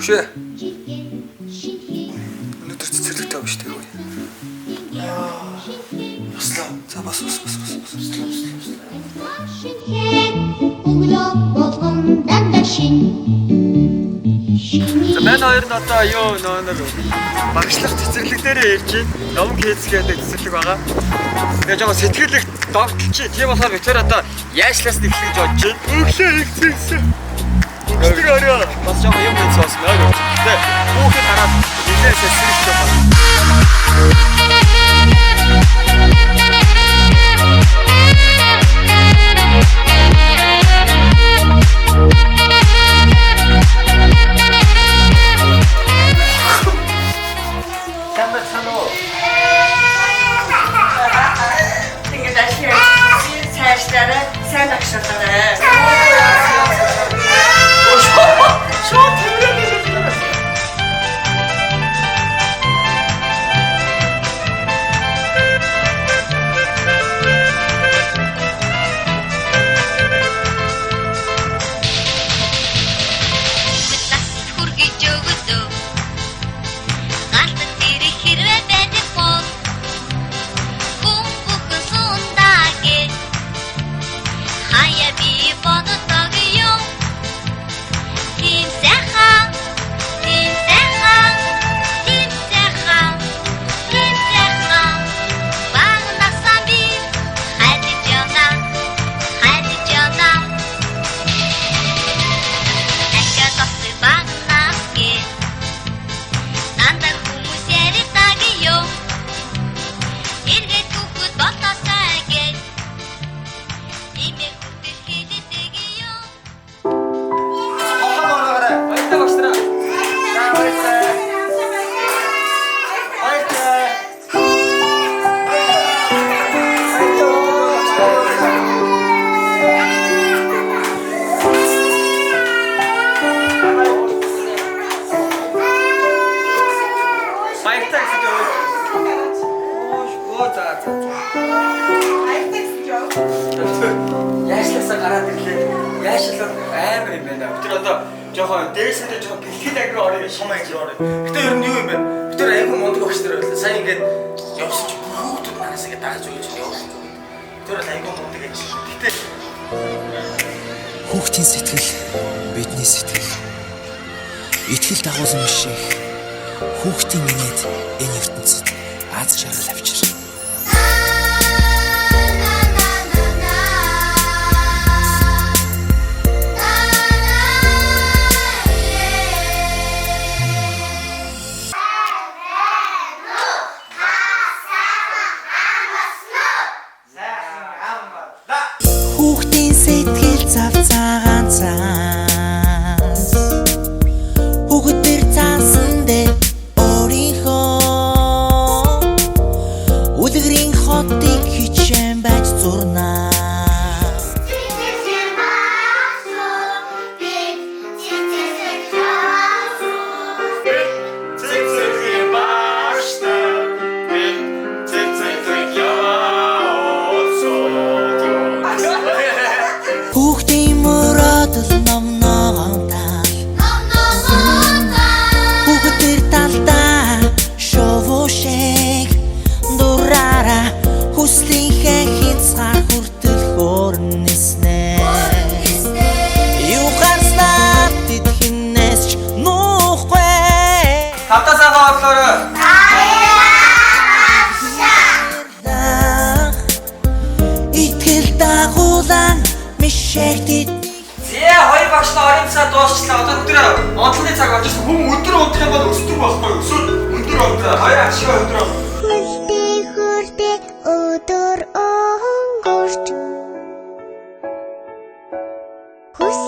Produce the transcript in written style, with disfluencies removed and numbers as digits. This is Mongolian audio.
Өгшөө. Өнөөдөр цэцэрлэгтэй байгаа шүү дээ. Яслаа. За бас. Өглөө болгон дандаа шин. За манай хоёр нь одоо юу нөр багшлах цэцэрлэг дээрээ ирж байна. Номг хийцгээд цэцэрлэг байгаа. Тэгээ жоо сэтгэлэг догтлчих. Тийм болохоор бид тэр одоо яашлаас нэхлэж бодож байна. Өглөө их цэцсэн. Өглөө орой бас жоо юм хийцээс нөр. Тэгээ хүүхэд хараад нэлээсээ сэрч байгаа. Сайн агшаалаа. Яашлаасаа гараад ирлээ. Яашлал амар юм байна. Тэр одоо жоохон дээшээ жоохон бэлтгэл агруу орё шимээ гэж орё. Гэтэ ер нь юу юм бэ? Тэр айгүй мундаг багш нар байлаа. Сайн ингээд явсан чи хүүхдүүд манаас ингээд дагаж өгч явсан. Тэр бол айгүй мундаг гэж. Гэтэ хүүхдийн сэтгэл бидний сэтгэл. Итгэл дагуулсан биш шиг хүүхдийн минэд энэ ертөнцид аз жаргал авчир. Хүүхдийн сэтгэл зав цагаан цаас хүүхэд төр цаасан дээр өөрийнхөө үлгэрийн хотыг хичээн байж зурнаа. Хоёр багш нар орон цаа дуусчлаа. Одоо өдөр онцлогын цаг болж байна. Хүн өдөр унтах юм бол өсдөг байхгүй юу? Эсвэл өндөр унтаа. Хоёр ашиг өдөр. Хүрдээ өдөр өнгөрч. Хүс